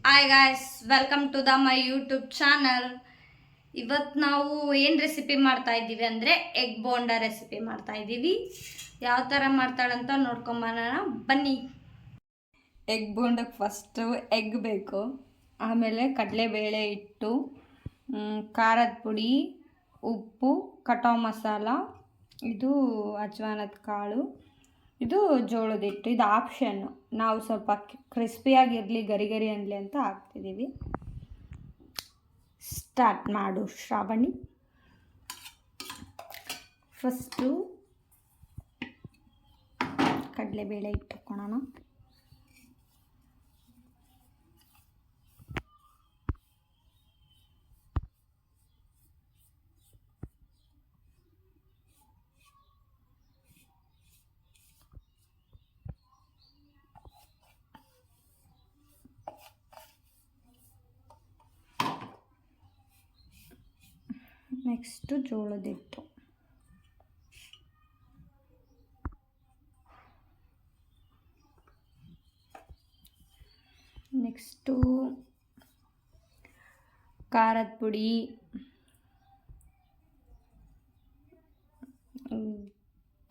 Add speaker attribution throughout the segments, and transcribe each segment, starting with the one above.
Speaker 1: Hi guys, welcome to my YouTube channel. ಇವತ್ತು ನಾವು ಏನು ರೆಸಿಪಿ ಮಾಡ್ತಾ ಇದ್ದೀವಿ ಅಂದರೆ ಎಗ್ ಬೋಂಡಾ ರೆಸಿಪಿ ಮಾಡ್ತಾ ಇದ್ದೀವಿ. ಯಾವ ಥರ ಮಾಡ್ತಾಳಂತ ನೋಡ್ಕೊಂಬರೋಣ ಬನ್ನಿ. ಎಗ್ ಬೋಂಡಕ್ಕೆ ಫಸ್ಟು ಎಗ್ ಬೇಕು, ಆಮೇಲೆ ಕಡಲೆಬೇಳೆ ಹಿಟ್ಟು, ಖಾರದ ಪುಡಿ, ಉಪ್ಪು, ಕಟಾವ್ ಮಸಾಲ, ಇದು ಅಜ್ವಾನದ ಕಾಳು, ಇದು ಜೋಳದ ಹಿಟ್ಟು. ಇದು ಆಪ್ಷನ್ನು, ನಾವು ಸ್ವಲ್ಪ ಕ್ರಿಸ್ಪಿಯಾಗಿರಲಿ, ಗರಿ ಗರಿ ಅನ್ನಲಿ ಅಂತ ಹಾಕ್ತಿದ್ದೀವಿ. ಸ್ಟಾರ್ಟ್ ಮಾಡು ಶ್ರಾವಣಿ. ಫಸ್ಟು ಕಡಲೆಬೇಳೆ ಇಟ್ಕೊಳ್ಳೋಣ. ನೆಕ್ಸ್ಟು ಜೋಳದ ಹಿಟ್ಟು, ನೆಕ್ಸ್ಟು ಖಾರದ ಪುಡಿ,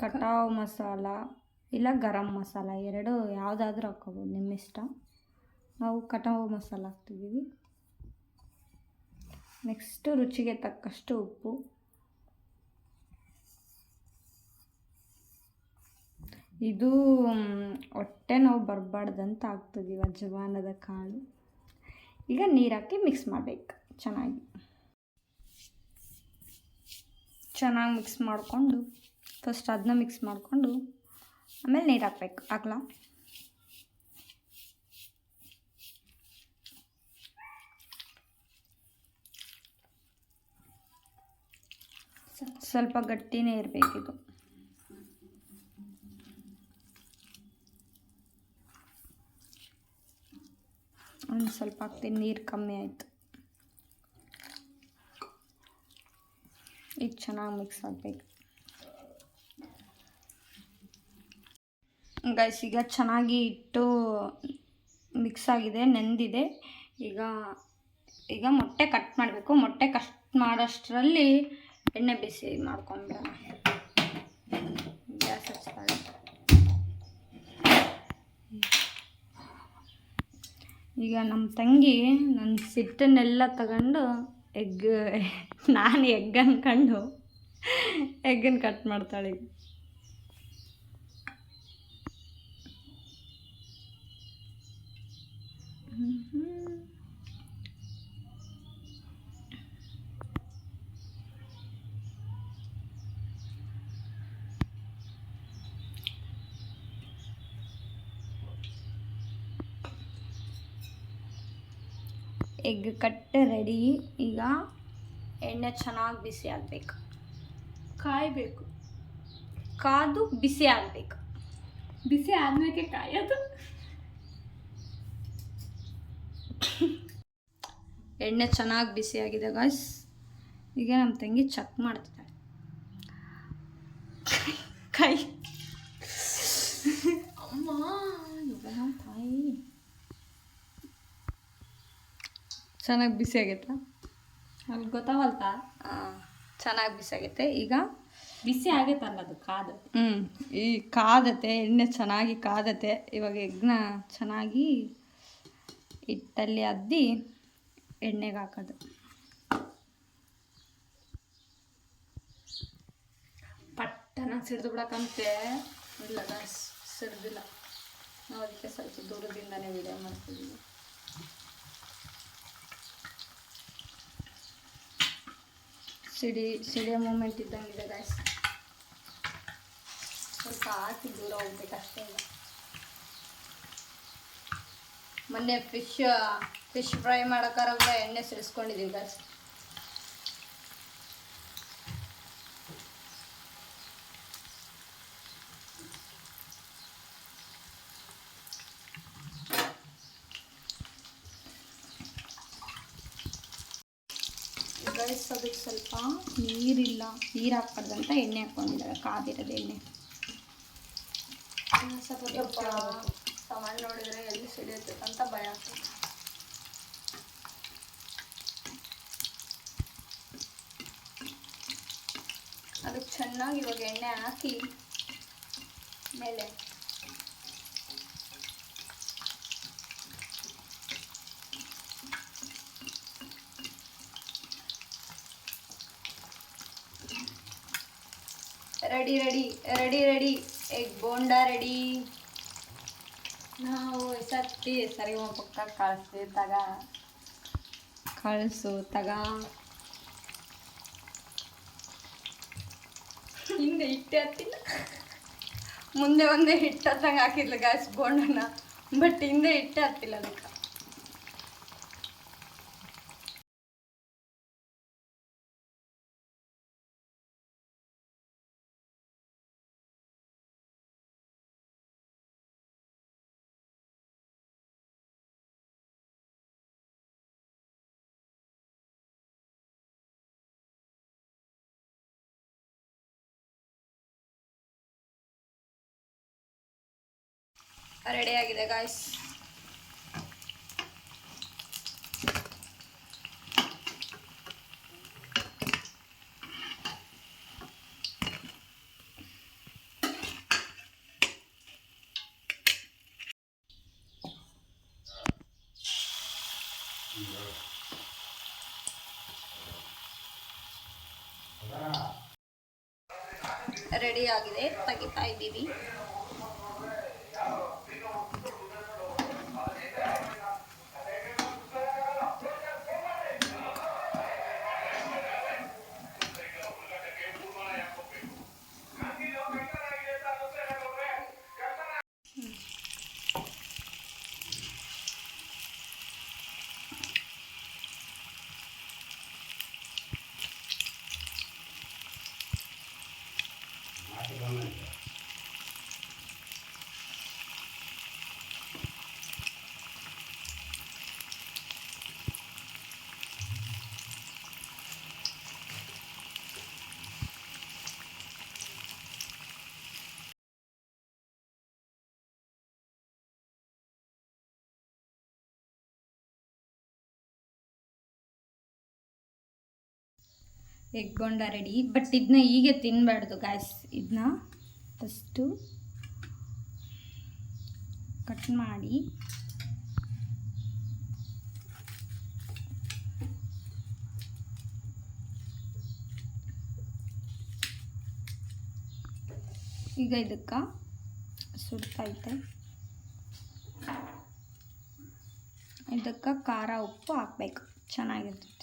Speaker 1: ಕಟಾವ್ ಮಸಾಲ ಇಲ್ಲ ಗರಂ ಮಸಾಲ, ಎರಡು ಯಾವುದಾದ್ರೂ ಹಾಕ್ಕೋಬೋದು, ನಿಮ್ಮ ಇಷ್ಟ. ನಾವು ಕಟಾವ್ ಮಸಾಲ ಹಾಕ್ತಿದ್ದೀವಿ. ನೆಕ್ಸ್ಟು ರುಚಿಗೆ ತಕ್ಕಷ್ಟು ಉಪ್ಪು, ಇದು ಹೊಟ್ಟೆ ನೋವು ಬರಬಾರ್ದಂತ ಹಾಕ್ತಿದ್ದೀವಿ ಅಜ್ವಾನದ ಕಾಳು. ಈಗ ನೀರು ಹಾಕಿ ಮಿಕ್ಸ್ ಮಾಡಬೇಕು ಚೆನ್ನಾಗಿ ಮಿಕ್ಸ್ ಮಾಡಿಕೊಂಡು, ಫಸ್ಟ್ ಅದನ್ನ ಮಿಕ್ಸ್ ಮಾಡಿಕೊಂಡು ಆಮೇಲೆ ನೀರು ಹಾಕ್ಬೇಕು. ಹಾಕ್ಲಾ? ಸ್ವಲ್ಪ ಗಟ್ಟಿನೇ ಇರಬೇಕಿದು. ಒಂದು ಸ್ವಲ್ಪ ಹಾಕ್ತೀನಿ, ನೀರು ಕಮ್ಮಿ ಆಯಿತು. ಈಗ ಚೆನ್ನಾಗಿ ಮಿಕ್ಸ್ ಆಗಬೇಕು ಗೈಸ್. ಈಗ ಚೆನ್ನಾಗಿ ಇಟ್ಟು ಮಿಕ್ಸ್ ಆಗಿದೆ, ನೆಂದಿದೆ. ಈಗ ಮೊಟ್ಟೆ ಕಟ್ ಮಾಡಬೇಕು. ಮೊಟ್ಟೆ ಕಟ್ ಮಾಡೋಷ್ಟರಲ್ಲಿ ಎಣ್ಣೆ ಬಿಸಿ ಮಾಡ್ಕೊಂಬಿಡೋಣ. ಗ್ಯಾಸ್ ಹಚ್ತಾರೆ. ಈಗ ನಮ್ಮ ತಂಗಿ ನನ್ನ ಸಿಟ್ಟನ್ನೆಲ್ಲ ತಗೊಂಡು ನಾನು ಎಗ್ ಅಂದ್ಕೊಂಡು ಎಗ್ಗನ್ನು ಕಟ್ ಮಾಡ್ತಾಳೆ. Egg cut ready. ಈಗ ಎಣ್ಣೆ ಚೆನ್ನಾಗಿ ಬಿಸಿ ಆಗಬೇಕು, ಕಾಯಬೇಕು, ಕಾದು ಬಿಸಿ ಆಗಬೇಕು. ಬಿಸಿ ಆದ್ಮೇಲೆ ಕಾಯೋದು. ಎಣ್ಣೆ ಚೆನ್ನಾಗಿ ಬಿಸಿ ಆಗಿದೆ ಗಾಯ್ಸ್. ಈಗ ನಮ್ಮ ತಂಗಿ ಚೆಕ್ ಮಾಡ್ತಿದ್ದಾಳೆ. ಕೈ ಅಮ್ಮ ತಾಯಿ, ಚೆನ್ನಾಗಿ ಬಿಸಿ ಆಗೈತಾ? ಅಲ್ಲಿ ಗೊತ್ತಾವಲ್ತಾ? ಚೆನ್ನಾಗಿ ಬಿಸಿ ಆಗೈತೆ. ಈಗ ಬಿಸಿ ಆಗೈತಲ್ಲ ಅದು ಕಾದು. ಈ ಕಾದತೆ, ಎಣ್ಣೆ ಚೆನ್ನಾಗಿ ಕಾದತೆ. ಇವಾಗ ಎಗ್ನ ಚೆನ್ನಾಗಿ ಹಿಟ್ಟಲ್ಲಿ ಅದ್ದಿ ಎಣ್ಣೆಗೆ ಹಾಕೋದು. ಪಟ್ಟನ ಸಿಡ್ದು ಬಿಡಕ್ಕಂತೆ. ಇಲ್ಲ ಗಾಯ್ಸ್, ಸಿಡ್ದಿಲ್ಲ. ನಾವು ಅದಕ್ಕೆ ಸ್ವಲ್ಪ ದೂರದಿಂದನೇ ವಿಡಿಯೋ ಮಾಡ್ತಿದ್ದೀವಿ. ಸಿಡಿಯೋ ಮೂಮೆಂಟ್ ಇದ್ದಂಗಿದೆ ಗಾಯ್ಸ್. ಸ್ವಲ್ಪ ಹಾಕಿ ದೂರ ಹೋಗ್ಬೇಕಷ್ಟೇ. ಇಲ್ಲ ಮೊನ್ನೆ ಫಿಶ್ ಫ್ರೈ ಮಾಡೋಕ್ಕಾರ ಕೂಡ ಎಣ್ಣೆ ಸಿಡಿಸ್ಕೊಂಡಿದ್ದೀವಿ ಗಾಯ್ಸ್. ಗೈಸ್, ಅದಕ್ಕೆ ಸ್ವಲ್ಪ ನೀರು ಹಾಕ್ಬಾರ್ದಂತ ಎಣ್ಣೆ ಹಾಕ್ಕೊಂಡಿದ್ದಾರೆ, ಕಾದಿರೋದು ಎಣ್ಣೆ. ಸ್ವಲ್ಪ ಟೊಮಾಟೊ ನೋಡಿದರೆ ಎಲ್ಲಿ ಸಿಡಿಯುತ್ತೆ ಅಂತ ಭಯ ಆಗ್ತದೆ. ಚೆನ್ನಾಗಿ ಇವಾಗ ಎಣ್ಣೆ ಹಾಕಿ ಮೇಲೆ ready ready ready ready egg bonda ready. ನಾವು ಸತ್ತಿ ಸರಿ ಒಂದು ಪಕ್ಕ ಕಳಿಸ್ತೀವಿ ತಗ ಕಳಿಸು ತಗ. ಹಿಂದೆ ಹಿಟ್ಟೆ ಹತ್ತಿಲ್ಲ, ಮುಂದೆ ಒಂದೇ ಹಿಟ್ಟು ಹತ್ತಂಗೆ ಹಾಕಿದ್ಲು ಗಾಯ್ಸ್ ಬೋಂಡನ, ಬಟ್ ಹಿಂದೆ ಹಿಟ್ಟೆ ಹತ್ತಿಲ್ಲ ಅದಕ್ಕೆ. ರೆಡಿ ಆಗಿದೆ ಗಾಯ್ಸ್. ರೆಡಿ ಆಗಿದೆ, ತೆಗಿತಾ ಇದ್ದೀವಿ. Egg bonda ready. ಬಟ್ ಇದನ್ನ ಹೀಗೆ ತಿನ್ನಬಾರ್ದು ಗಾಯ್ಸ್. ಇದನ್ನ ಫಸ್ಟು ಕಟ್ ಮಾಡಿ ಈಗ ಇದಕ್ಕೆ ಸುಡ್ತೈತೆ. ಇದಕ್ಕೆ ಖಾರ ಉಪ್ಪು ಹಾಕ್ಬೇಕು, ಚೆನ್ನಾಗಿರ್ತೈತೆ.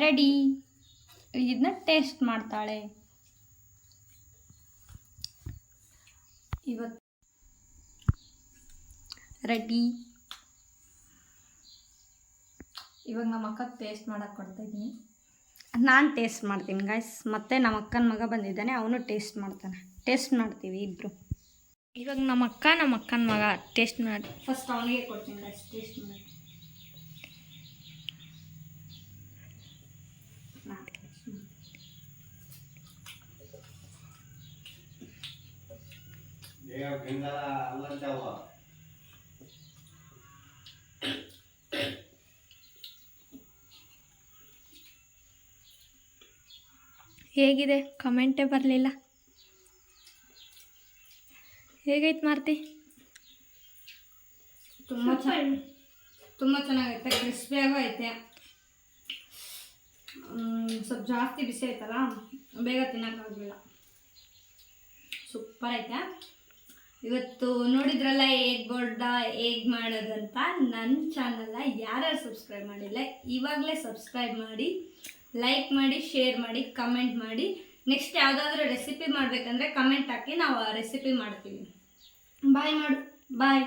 Speaker 1: ರೆಡಿ. ಇದನ್ನ ಟೇಸ್ಟ್ ಮಾಡ್ತಾಳೆ ಇವತ್ತು. ರೆಡಿ.
Speaker 2: ಇವಾಗ ನಮ್ಮ ಅಕ್ಕ ಟೇಸ್ಟ್ ಮಾಡಕ್ಕೆ ಕೊಡ್ತಾಯಿದ್ದೀನಿ.
Speaker 1: ನಾನು ಟೇಸ್ಟ್ ಮಾಡ್ತೀನಿ ಗಾಯ್ಸ್. ಮತ್ತು ನಮ್ಮ ಅಕ್ಕನ ಮಗ ಬಂದಿದ್ದಾನೆ, ಅವನು ಟೇಸ್ಟ್ ಮಾಡ್ತಾನೆ. ಟೇಸ್ಟ್ ಮಾಡ್ತೀವಿ ಇಬ್ಬರು.
Speaker 2: ಇವಾಗ ನಮ್ಮ ಅಕ್ಕನ ಮಗ ಟೇಸ್ಟ್ ಮಾಡಿ.
Speaker 1: ಫಸ್ಟ್ ಅವನಿಗೆ ಕೊಡ್ತೀನಿ ಗಾಯ್ಸ್ ಟೇಸ್ಟ್ ಮಾಡಿ.
Speaker 2: ಹೇಗಿದೆ ಕಮೆಂಟೇ ಬರಲಿಲ್ಲ. ಹೇಗೈತೆ ಮಾರ್ತಿ?
Speaker 1: ತುಂಬ ಚೆನ್ನಾಗೈತೆ, ಕ್ರಿಸ್ಪಿಯಾಗೂ ಐತೆ. ಸ್ವಲ್ಪ ಜಾಸ್ತಿ ಬಿಸಿ ಐತಲ್ಲ, ಬೇಗ ತಿನ್ನೋಕ್ಕಾಗಲಿಲ್ಲ. ಸೂಪರ್ ಐತೆ. ಇವತ್ತು ನೋಡಿದ್ರಲ್ಲ ಎಗ್ ಬೋಂಡ ಹೇಗೆ ಮಾಡೋದಂತ. ನನ್ನ ಚಾನಲ್ನ ಯಾರ್ಯಾರು ಸಬ್ಸ್ಕ್ರೈಬ್ ಮಾಡಿಲ್ಲ ಇವಾಗಲೇ ಸಬ್ಸ್ಕ್ರೈಬ್ ಮಾಡಿ, ಲೈಕ್ ಮಾಡಿ, ಶೇರ್ ಮಾಡಿ, ಕಮೆಂಟ್ ಮಾಡಿ. ನೆಕ್ಸ್ಟ್ ಯಾವುದಾದ್ರೂ ರೆಸಿಪಿ ಮಾಡಬೇಕಂದ್ರೆ ಕಮೆಂಟ್ ಹಾಕಿ, ನಾವು ಆ ರೆಸಿಪಿ ಮಾಡ್ತೀವಿ. ಬಾಯ್ ಮಾಡು. ಬಾಯ್.